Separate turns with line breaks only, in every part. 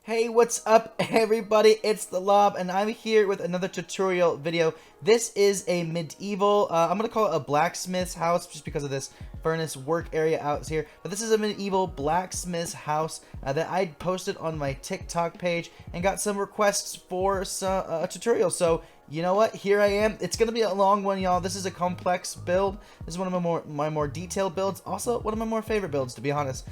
Hey, what's up everybody? It's the Lob and I'm here with another tutorial video. This is a medieval, I'm gonna call it a blacksmith's house just because of this furnace work area out here. But this is a medieval blacksmith's house that I posted on my TikTok page and got some requests for a tutorial. So you know what? Here I am. It's gonna be a long one, y'all. This is a complex build. This is one of my more detailed builds. Also, one of my more favorite builds, to be honest.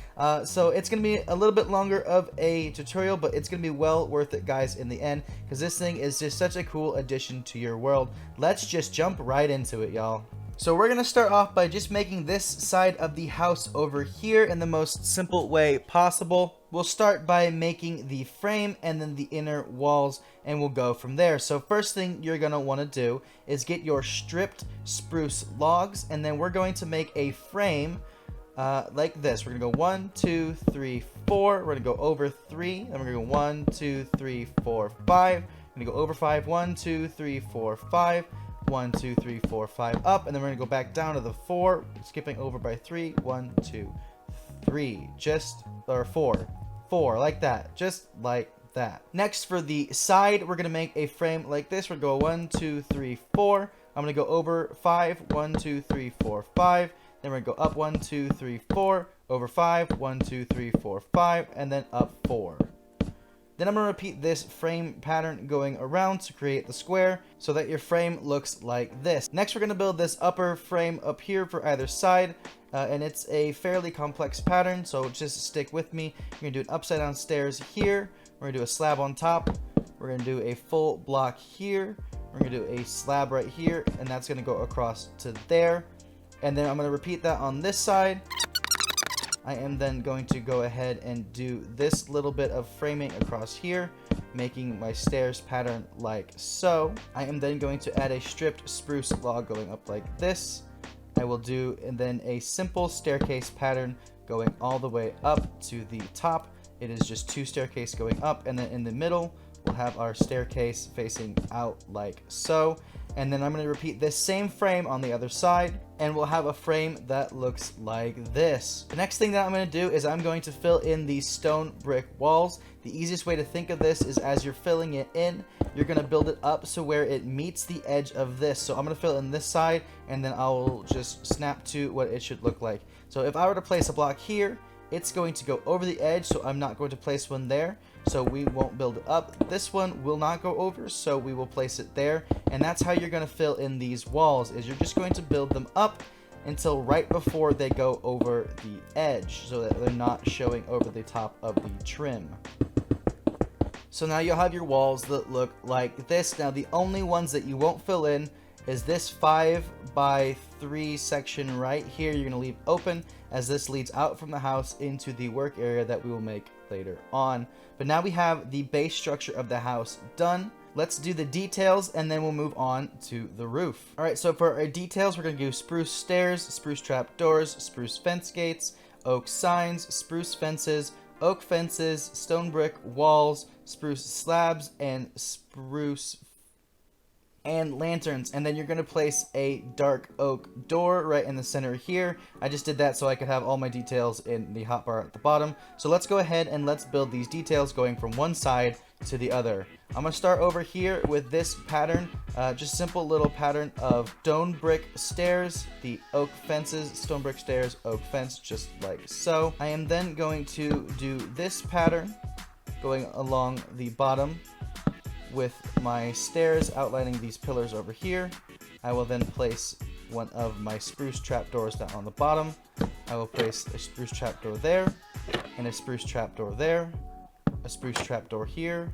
So it's gonna be a little bit longer of a tutorial, but it's gonna be well worth it, guys, in the end, because this thing is just such a cool addition to your world. Let's just jump right into it, y'all. So we're gonna start off by just making this side of the house over here in the most simple way possible. We'll start by making the frame and then the inner walls, and we'll go from there. So first thing you're gonna wanna do is get your stripped spruce logs, and then we're going to make a frame like this. We're gonna go 1, 2, 3, 4. We're gonna go over 3, and we're gonna go 1, 2, 3, 4, 5. We're gonna go over 5, 1, 2, 3, 4, 5. 1, 2, 3, 4, 5 up, and then we're gonna go back down to the 4, skipping over by 3. 1, 2, 3, or 4, like that, just like that. Next, for the side, we're gonna make a frame like this. We're gonna go 1, 2, 3, 4. I'm gonna go over 5. 1, 2, 3, 4, 5. Then we're gonna go up 1, 2, 3, 4. Over 5. 1, 2, 3, 4, 5, and then up 4. Then I'm going to repeat this frame pattern going around to create the square so that your frame looks like this. Next, we're going to build this upper frame up here for either side, and it's a fairly complex pattern, so just stick with me. You're going to do an upside down stairs here. We're going to do a slab on top. We're going to do a full block here. We're going to do a slab right here, and that's going to go across to there. And then I'm going to repeat that on this side. I am then going to go ahead and do this little bit of framing across here, making my stairs pattern like so. I am then going to add a stripped spruce log going up like this. I will do and then a simple staircase pattern going all the way up to the top. It is just 2 staircases going up, and then in the middle we'll have our staircase facing out like so. And then I'm going to repeat this same frame on the other side, and we'll have a frame that looks like this. The next thing that I'm going to do is I'm going to fill in these stone brick walls. The easiest way to think of this is as you're filling it in, you're going to build it up so where it meets the edge of this. So I'm going to fill in this side, and then I'll just snap to what it should look like. So if I were to place a block here, it's going to go over the edge, so I'm not going to place one there, so we won't build it up. This one will not go over, so we will place it there. And that's how you're going to fill in these walls, is you're just going to build them up until right before they go over the edge, so that they're not showing over the top of the trim. So now you'll have your walls that look like this. Now the only ones that you won't fill in is this 5 by 3 section right here. You're going to leave open, as this leads out from the house into the work area that we will make later on. But now we have the base structure of the house done. Let's do the details, and then we'll move on to the roof. Alright, so for our details, we're going to do spruce stairs, spruce trap doors, spruce fence gates, oak signs, spruce fences, oak fences, stone brick walls, spruce slabs, and spruce and lanterns. And then you're going to place a dark oak door right in the center here. I just did that so I could have all my details in the hotbar at the bottom. So let's go ahead and let's build these details going from one side to the other. I'm going to start over here with this pattern, just simple little pattern of stone brick stairs, the oak fences, stone brick stairs, oak fence, just like so. I am then going to do this pattern going along the bottom with my stairs outlining these pillars over here. I will then place one of my spruce trapdoors down on the bottom. I will place a spruce trapdoor there, and a spruce trapdoor there, a spruce trapdoor here,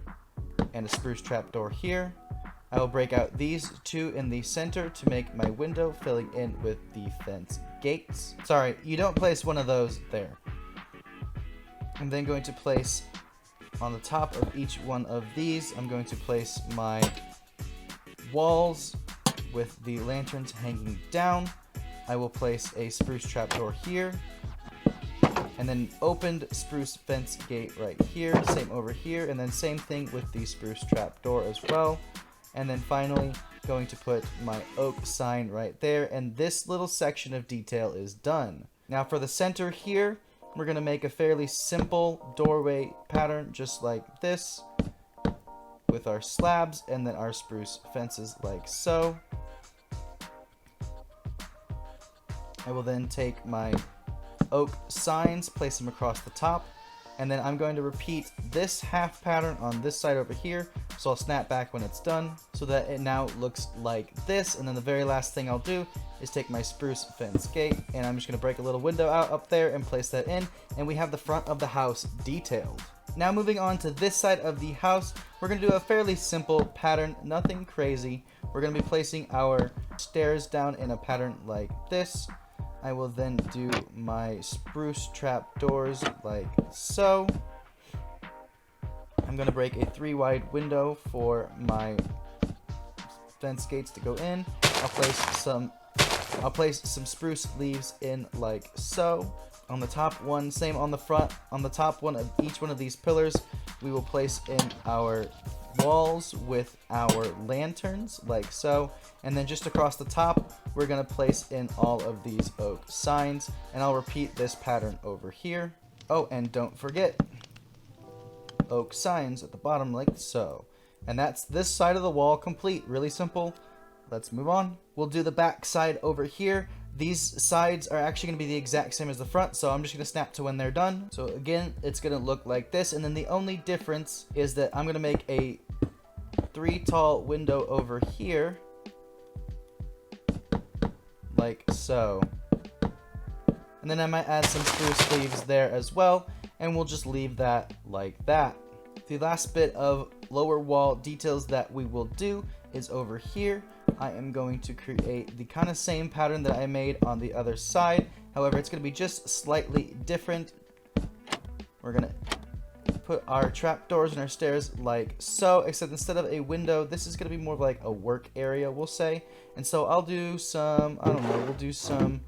and a spruce trapdoor here. I will break out these 2 in the center to make my window, filling in with the fence gates. Sorry, you don't place one of those there. I'm then going to place on the top of each one of these, I'm going to place my walls with the lanterns hanging down. I will place a spruce trapdoor here, and then opened spruce fence gate right here, same over here, and then same thing with the spruce trapdoor as well. And then finally, going to put my oak sign right there, and this little section of detail is done. Now for the center here, we're going to make a fairly simple doorway pattern just like this with our slabs and then our spruce fences like so. I will then take my oak signs, place them across the top, and then I'm going to repeat this half pattern on this side over here. So I'll snap back when it's done so that it now looks like this. And then the very last thing I'll do is take my spruce fence gate, and I'm just going to break a little window out up there and place that in, and we have the front of the house detailed. Now moving on to this side of the house, we're going to do a fairly simple pattern, nothing crazy. We're going to be placing our stairs down in a pattern like this. I will then do my spruce trap doors like so. I'm going to break a 3 wide window for my fence gates to go in. I'll place some spruce leaves in like so. On the top one, same on the front. On the top one of each one of these pillars, we will place in our walls with our lanterns like so. And then just across the top, we're going to place in all of these oak signs, and I'll repeat this pattern over here. Oh, and don't forget oak signs at the bottom like so. And that's this side of the wall complete. Really simple. Let's move on. We'll do the back side over here. These sides are actually going to be the exact same as the front, so I'm just going to snap to when they're done. So again, it's going to look like this, and then the only difference is that I'm going to make a 3 tall window over here like so. And then I might add some spruce leaves there as well, and we'll just leave that like that. The last bit of lower wall details that we will do is over here. I am going to create the kind of same pattern that I made on the other side. However, it's going to be just slightly different. We're going to put our trapdoors and our stairs like so, except instead of a window, this is going to be more of like a work area, we'll say. And so I'll do some, I don't know, we'll do some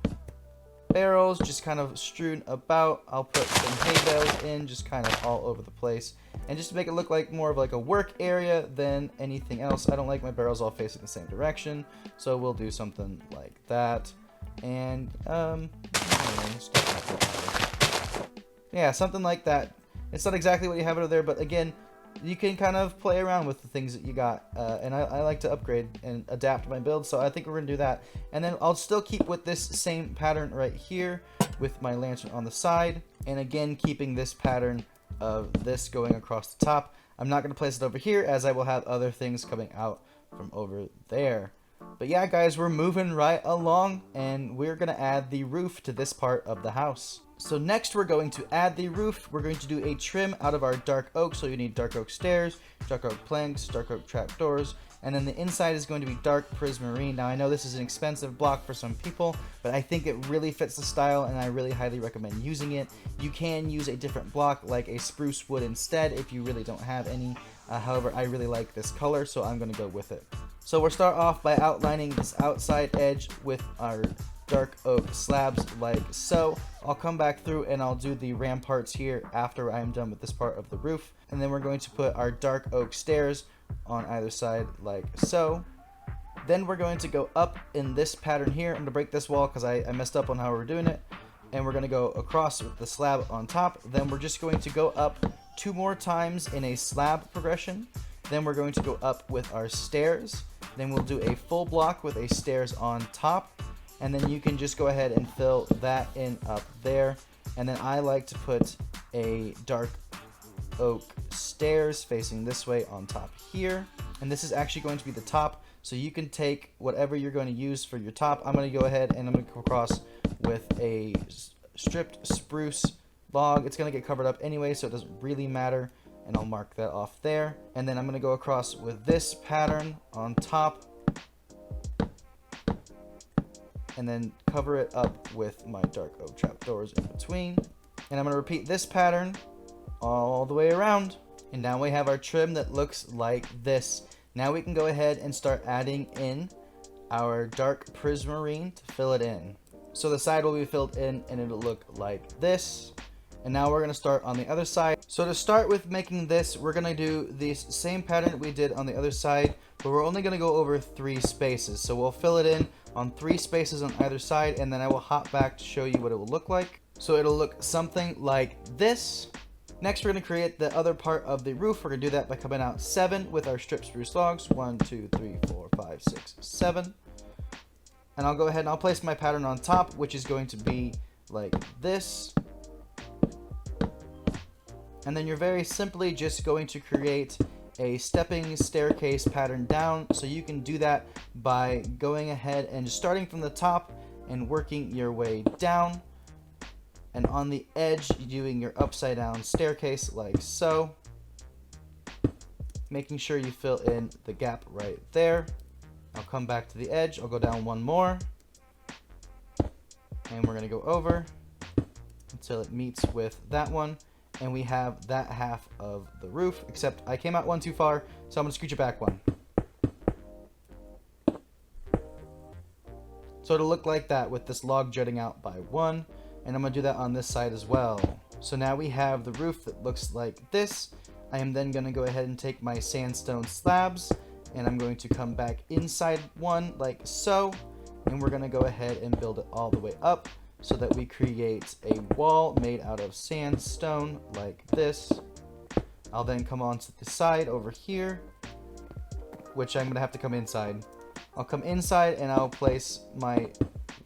barrels just kind of strewn about. I'll put some hay bales in just kind of all over the place, and just to make it look like more of like a work area than anything else. I don't like my barrels all facing the same direction, so we'll do something like that. And yeah, something like that. It's not exactly what you have over there, but again, you can kind of play around with the things that you got, and I like to upgrade and adapt my build, so I think we're going to do that. And then I'll still keep with this same pattern right here with my lantern on the side, and again keeping this pattern of this going across the top. I'm not going to place it over here, as I will have other things coming out from over there. But yeah, guys, we're moving right along, and we're going to add the roof to this part of the house. So next we're going to add the roof. We're going to do a trim out of our dark oak. So you need dark oak stairs, dark oak planks, dark oak trapdoors, and then the inside is going to be dark prismarine. Now I know this is an expensive block for some people, but I think it really fits the style, and I really highly recommend using it. You can use a different block like a spruce wood instead if you really don't have any. However, I really like this color, so I'm going to go with it. So we'll start off by outlining this outside edge with our dark oak slabs like so. I'll come back through and I'll do the ramparts here after I'm done with this part of the roof. And then we're going to put our dark oak stairs on either side like so. Then we're going to go up in this pattern here. I'm going to break this wall because I messed up on how we're doing it. And we're going to go across with the slab on top. Then we're just going to go up 2 more times in a slab progression. Then we're going to go up with our stairs. Then we'll do a full block with a stairs on top. And then you can just go ahead and fill that in up there. And then I like to put a dark oak stairs facing this way on top here. And this is actually going to be the top, so you can take whatever you're going to use for your top. I'm going to go ahead and I'm going to go across with a stripped spruce log. It's going to get covered up anyway, so it doesn't really matter. And I'll mark that off there. And then I'm going to go across with this pattern on top, and then cover it up with my dark oak trapdoors in between. And I'm going to repeat this pattern all the way around. And now we have our trim that looks like this. Now we can go ahead and start adding in our dark prismarine to fill it in. So the side will be filled in and it'll look like this. And now we're going to start on the other side. So to start with making this, we're going to do the same pattern we did on the other side, but we're only going to go over 3 spaces. So we'll fill it in on 3 spaces on either side, and then I will hop back to show you what it will look like. So it'll look something like this. Next, we're going to create the other part of the roof. We're going to do that by coming out 7 with our strip spruce logs. 1, 2, 3, 4, 5, 6, 7. And I'll go ahead and I'll place my pattern on top, which is going to be like this. And then you're very simply just going to create a stepping staircase pattern down. So you can do that by going ahead and just starting from the top and working your way down. And on the edge, doing your upside down staircase like so. Making sure you fill in the gap right there. I'll come back to the edge. I'll go down 1 more. And we're going to go over until it meets with that one. And we have that half of the roof, except I came out 1 too far, so I'm going to scooch it back 1. So it'll look like that with this log jutting out by 1. And I'm going to do that on this side as well. So now we have the roof that looks like this. I am then going to go ahead and take my sandstone slabs, and I'm going to come back inside 1 like so. And we're going to go ahead and build it all the way up so that we create a wall made out of sandstone like this. I'll then come on to the side over here, which I'm going to have to come inside. I'll come inside and I'll place my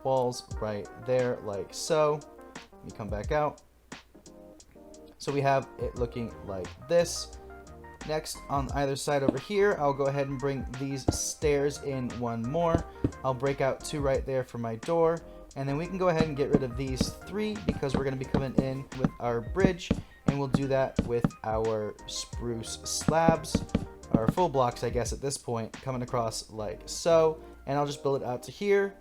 walls right there like so. Let me come back out. So we have it looking like this. Next, on either side over here, I'll go ahead and bring these stairs in 1 more. I'll break out 2 right there for my door. And then we can go ahead and get rid of these 3 because we're going to be coming in with our bridge. And we'll do that with our spruce slabs, or full blocks, I guess, at this point, coming across like so. And I'll just build it out to here.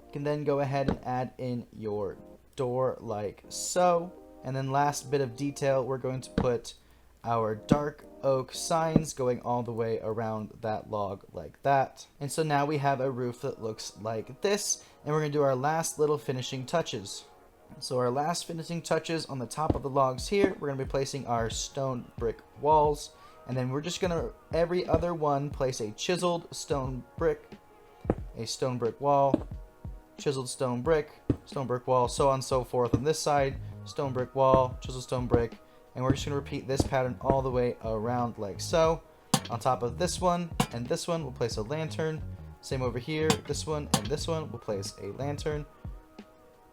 You can then go ahead and add in your door like so. And then last bit of detail, we're going to put our dark oak signs going all the way around that log like that. And so now we have a roof that looks like this, and we're going to do our last little finishing touches. So our last finishing touches on the top of the logs here, we're going to be placing our stone brick walls, and then we're just going to every other one place a chiseled stone brick, a stone brick wall, chiseled stone brick wall, so on and so forth on this side, stone brick wall, chiseled stone brick. And we're just going to repeat this pattern all the way around like so. On top of this one and this one, we'll place a lantern. Same over here, this one and this one, we'll place a lantern.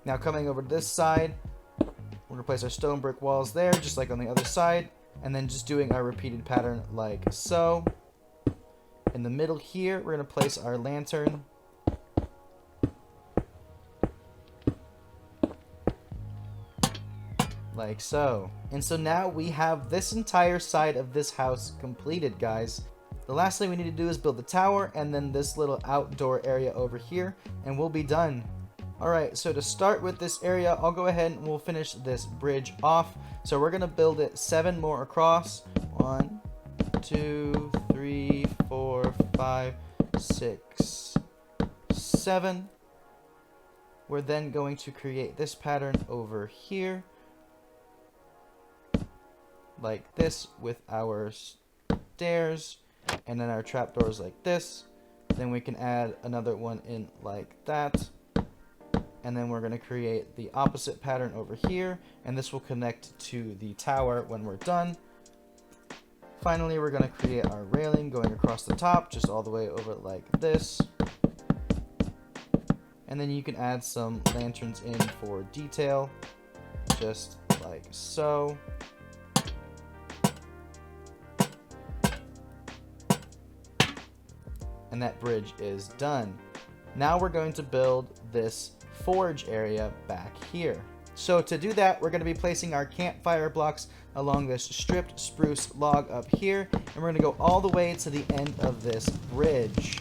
Now coming over to this side, we're going to place our stone brick walls there, just like on the other side. And then just doing our repeated pattern like so. In the middle here, we're going to place our lantern. Like so. And so now we have this entire side of this house completed, guys. The last thing we need to do is build the tower and then this little outdoor area over here, and we'll be done. Alright, so to start with this area, I'll go ahead and we'll finish this bridge off. So we're going to build it 7 more across. 1, 2, 3, 4, 5, 6, 7. We're then going to create this pattern over here, like this, with our stairs and then our trapdoors like this. Then we can add another one in like that, and then we're going to create the opposite pattern over here, and this will connect to the tower when we're done. Finally, we're going to create our railing going across the top, just all the way over like this. And then you can add some lanterns in for detail, just like so. And that bridge is done. Now we're going to build this forge area back here. So to do that, we're going to be placing our campfire blocks along this stripped spruce log up here, and we're going to go all the way to the end of this bridge.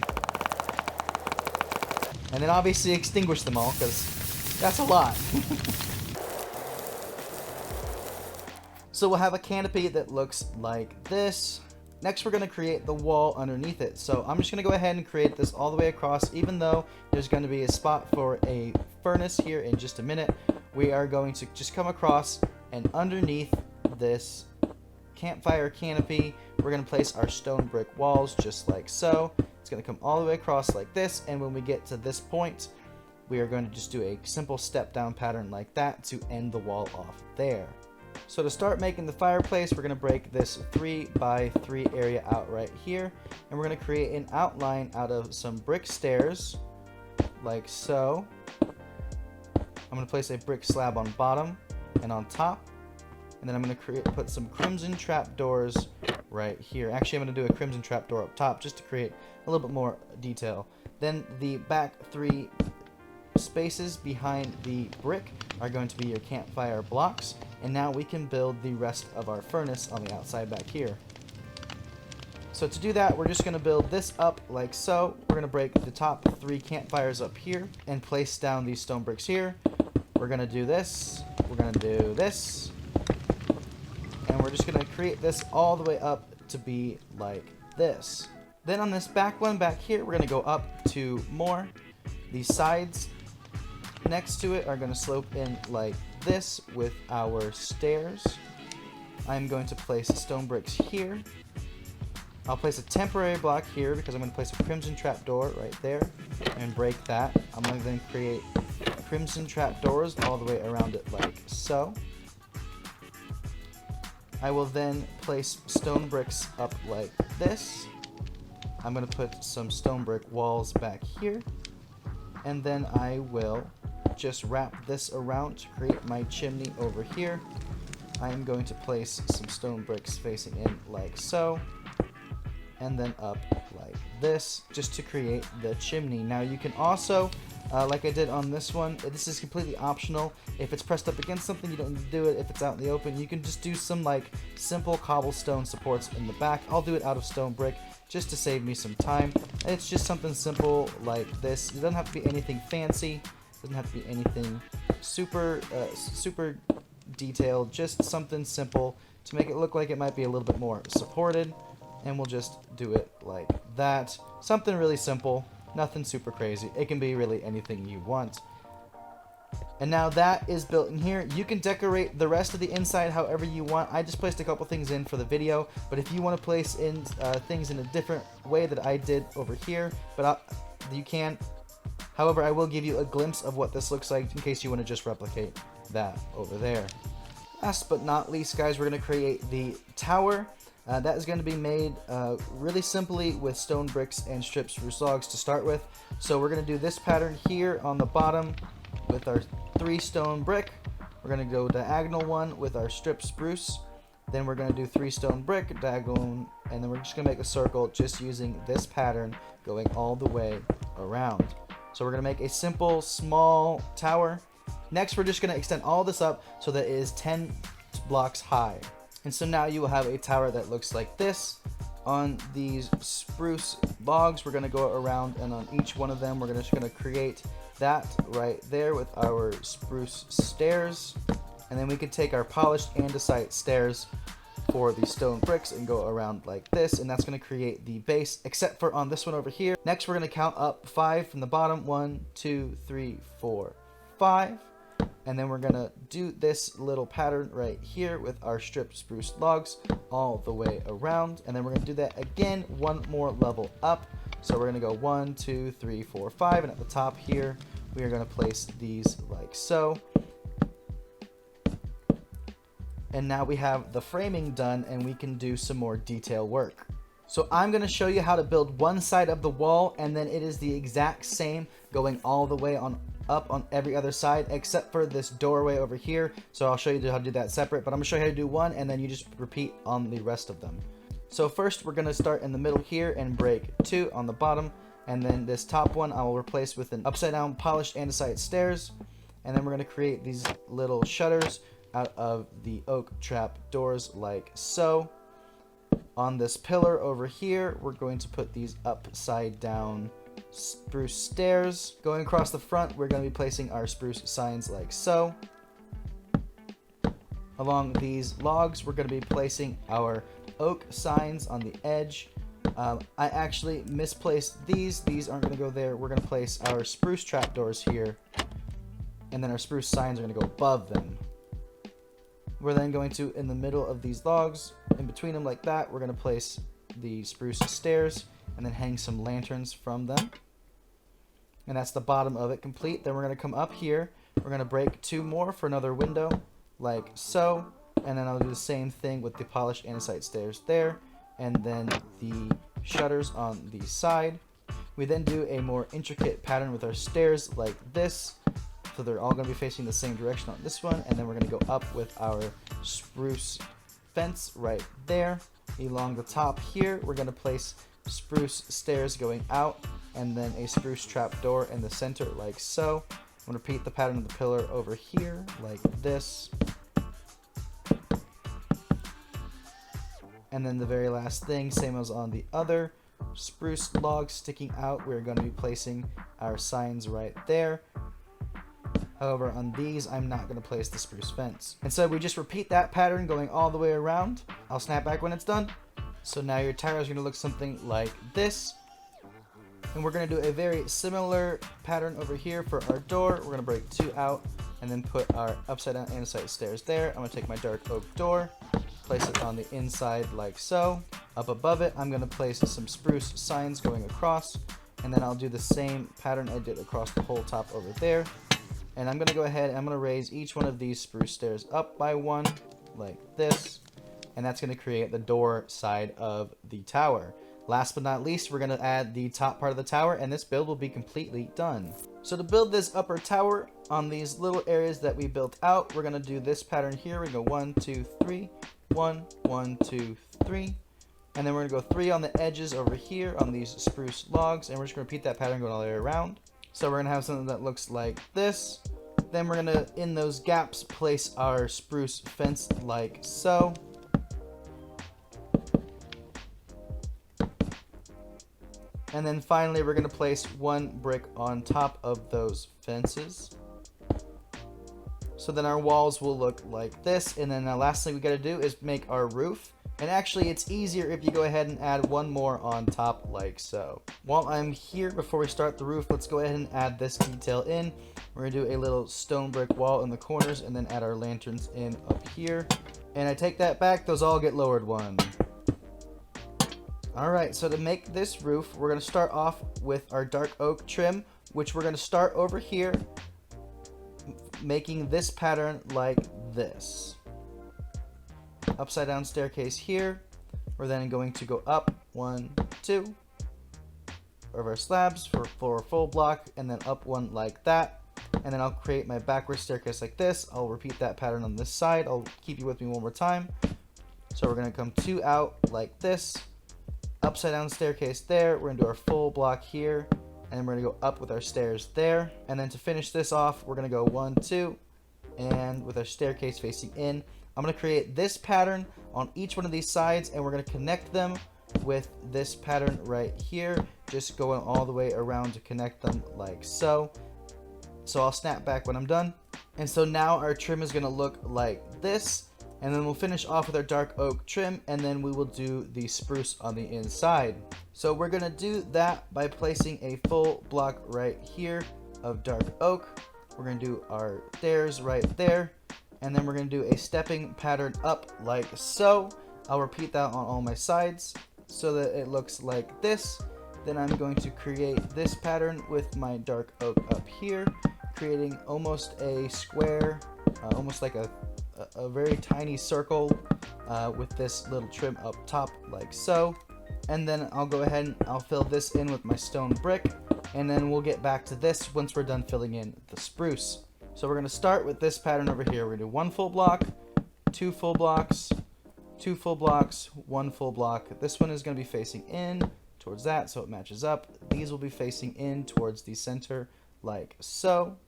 And then obviously extinguish them all, because that's a lot. So we'll have a canopy that looks like this. Next, we're going to create the wall underneath it. So I'm just going to go ahead and create this all the way across, even though there's going to be a spot for a furnace here in just a minute. We are going to just come across And underneath this campfire canopy, we're going to place our stone brick walls just like so. It's going to come all the way across like this, and when we get to this point, we are going to just do a simple step down pattern like that to end the wall off there. So to start making the fireplace, we're going to break this 3x3 area out right here, and we're going to create an outline out of some brick stairs like so. I'm going to place a brick slab on bottom and on top, and then I'm going to put some crimson trapdoors right here. Actually, I'm going to do a crimson trapdoor up top just to create a little bit more detail. Then the back 3 spaces behind the brick are going to be your campfire blocks, and now we can build the rest of our furnace on the outside back here. So to do that, we're just going to build this up like so. We're going to break the top 3 campfires up here and place down these stone bricks here. We're going to do this, we're going to do this, and we're just going to create this all the way up to be like this. Then on this back one back here, we're going to go up 2 more. The sides next to it are going to slope in like this with our stairs. I'm going to place stone bricks here. I'll place a temporary block here because I'm going to place a crimson trapdoor right there and break that. I'm going to then create crimson trapdoors all the way around it like so. I will then place stone bricks up like this. I'm going to put some stone brick walls back here, and then I will just wrap this around to create my chimney over here. I am going to place some stone bricks facing in like so, and then up like this just to create the chimney. Now you can also, like I did on this one, this is completely optional. If it's pressed up against something, you don't need to do it. If it's out in the open, you can just do some like simple cobblestone supports in the back. I'll do it out of stone brick just to save me some time. It's just something simple like this. It doesn't have to be anything fancy. It doesn't have to be anything super detailed. Just something simple to make it look like it might be a little bit more supported. And we'll just do it like that. Something really simple, nothing super crazy. It can be really anything you want. And now that is built in here. You can decorate the rest of the inside however you want. I just placed a couple things in for the video, but if you want to place in things in a different way that I did over here, you can. However, I will give you a glimpse of what this looks like in case you want to just replicate that over there. Last but not least, guys, we're going to create the tower. That is going to be made really simply with stone bricks and stripped spruce logs to start with. So we're going to do this pattern here on the bottom with our 3 stone brick. We're going to go diagonal one with our stripped spruce. Then we're going to do 3 stone brick, diagonal, and then we're just going to make a circle just using this pattern going all the way around. So we're going to make a simple small tower. Next, we're just going to extend all this up so that it is 10 blocks high. And so now you will have a tower that looks like this. On these spruce logs, we're going to go around, and on each one of them, we're just going to create that right there with our spruce stairs. And then we can take our polished andesite stairs for the stone bricks and go around like this, and that's going to create the base, except for on this one over here. Next, we're going to count up 5 from the bottom. 1, 2, 3, 4, 5. And then we're going to do this little pattern right here with our stripped spruce logs all the way around. And then we're going to do that again one more level up. So we're going to go 1, 2, 3, 4, 5. And at the top here, we are going to place these like so. And now we have the framing done, and we can do some more detail work. So I'm going to show you how to build one side of the wall, and then it is the exact same going all the way up on every other side except for this doorway over here. So I'll show you how to do that separate, but I'm going to show you how to do one, and then you just repeat on the rest of them. So first we're going to start in the middle here and break 2 on the bottom, and then this top one I will replace with an upside down polished andesite stairs, and then we're going to create these little shutters out of the oak trap doors like so. On this pillar over here, we're going to put these upside down spruce stairs. Going across the front, we're going to be placing our spruce signs like so. Along these logs, we're going to be placing our oak signs on the edge. I actually misplaced these. These aren't going to go there. We're going to place our spruce trapdoors here, and then our spruce signs are going to go above them. We're then going to, in the middle of these logs, in between them like that, we're going to place the spruce stairs and then hang some lanterns from them. And that's the bottom of it complete. Then we're going to come up here. We're going to break 2 more for another window, like so. And then I'll do the same thing with the polished andesite stairs there. And then the shutters on the side. We then do a more intricate pattern with our stairs like this. So they're all going to be facing the same direction on this one. And then we're going to go up with our spruce fence right there. Along the top here, we're going to place spruce stairs going out and then a spruce trap door in the center like so. I'm going to repeat the pattern of the pillar over here like this. And then the very last thing, same as on the other spruce log sticking out, we're going to be placing our signs right there. However, on these, I'm not going to place the spruce fence. And so we just repeat that pattern going all the way around. I'll snap back when it's done. So now your tower is going to look something like this. And we're going to do a very similar pattern over here for our door. We're going to break 2 out and then put our upside down andesite stairs there. I'm going to take my dark oak door, place it on the inside like so. Up above it, I'm going to place some spruce signs going across. And then I'll do the same pattern I did across the whole top over there. And I'm going to go ahead and I'm going to raise each one of these spruce stairs up by 1, like this. And that's going to create the door side of the tower. Last but not least, we're going to add the top part of the tower, and this build will be completely done. So to build this upper tower on these little areas that we built out, we're going to do this pattern here. We go 1, 2, 3, 1, 1, 2, 3. And then we're going to go 3 on the edges over here on these spruce logs, and we're just going to repeat that pattern going all the way around. So we're going to have something that looks like this. Then we're going to, in those gaps, place our spruce fence like so. And then finally, we're going to place 1 brick on top of those fences. So then our walls will look like this. And then the last thing we got to do is make our roof. And actually, it's easier if you go ahead and add 1 more on top like so. While I'm here, before we start the roof, let's go ahead and add this detail in. We're going to do a little stone brick wall in the corners and then add our lanterns in up here. And I take that back, those all get lowered 1. Alright, so to make this roof, we're going to start off with our dark oak trim, which we're going to start over here, making this pattern like this. Upside down staircase here. We're then going to go up 1, 2 of our slabs for a full block, and then up 1 like that. And then I'll create my backward staircase like this. I'll repeat that pattern on this side. I'll keep you with me one more time. So we're going to come 2 out like this. Upside down staircase there. We're going to do our full block here, and we're going to go up with our stairs there. And then to finish this off, we're going to go 1, 2, and with our staircase facing in, I'm going to create this pattern on each one of these sides, and we're going to connect them with this pattern right here, just going all the way around to connect them like so. So I'll snap back when I'm done. And so now our trim is going to look like this. And then we'll finish off with our dark oak trim, and then we will do the spruce on the inside. So we're going to do that by placing a full block right here of dark oak. We're going to do our stairs right there, and then we're going to do a stepping pattern up like so. I'll repeat that on all my sides so that it looks like this. Then I'm going to create this pattern with my dark oak up here, creating almost a square, almost like a very tiny circle with this little trim up top like so. And then I'll go ahead and I'll fill this in with my stone brick, and then we'll get back to this once we're done filling in the spruce. So we're going to start with this pattern over here. We're going to do 1 full block, 2 full blocks, 2 full blocks, 1 full block. This one is going to be facing in towards that so it matches up. These will be facing in towards the center like so.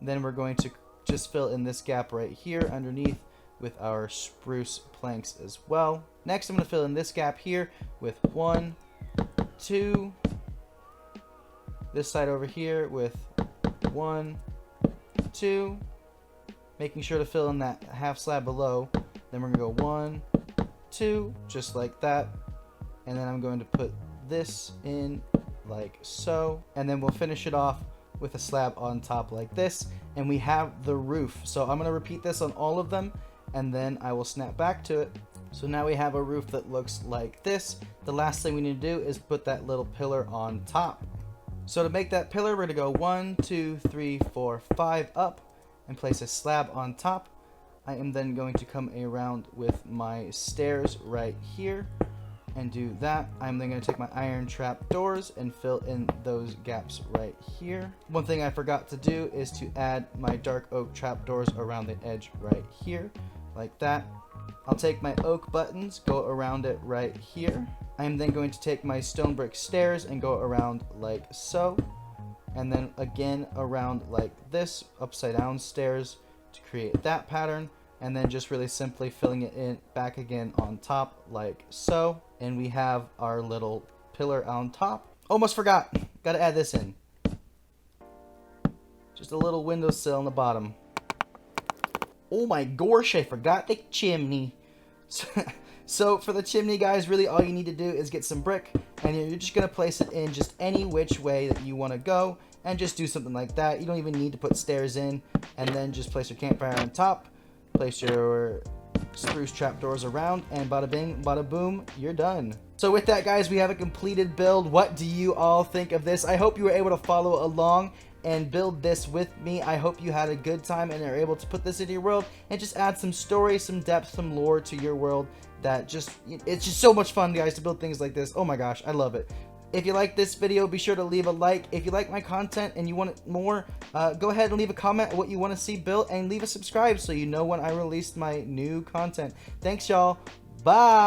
Then we're going to just fill in this gap right here underneath with our spruce planks as well. Next, I'm going to fill in this gap here with 1, 2, this side over here with 1, 2, making sure to fill in that half slab below. Then we're going to go 1, 2, just like that. And then I'm going to put this in like so. And then we'll finish it off with a slab on top like this, and we have the roof. So I'm going to repeat this on all of them, and then I will snap back to it. So now we have a roof that looks like this. The last thing we need to do is put that little pillar on top. So to make that pillar, we're gonna go 1, 2, 3, 4, 5 up and place a slab on top. I am then going to come around with my stairs right here and do that. I'm then going to take my iron trap doors and fill in those gaps right here. One thing I forgot to do is to add my dark oak trap doors around the edge right here, like that. I'll take my oak buttons, go around it right here. I am then going to take my stone brick stairs and go around like so, and then again around like this, upside down stairs to create that pattern, and then just really simply filling it in back again on top like so, and we have our little pillar on top. Almost forgot, gotta add this in. Just a little windowsill on the bottom. Oh my gosh, I forgot the chimney. So for the chimney, guys, really all you need to do is get some brick, and you're just going to place it in just any which way that you want to go, and just do something like that. You don't even need to put stairs in, and then just place your campfire on top, place your spruce trapdoors around, and bada bing, bada boom, you're done. So with that, guys, we have a completed build. What do you all think of this? I hope you were able to follow along and build this with me. I hope you had a good time and are able to put this into your world and just add some story, some depth, some lore to your world. It's just so much fun, guys, to build things like this. Oh my gosh, I love it. If you like this video, be sure to leave a like. If you like my content and you want more, go ahead and leave a comment what you want to see built, and leave a subscribe so you know when I release my new content. Thanks, y'all. Bye.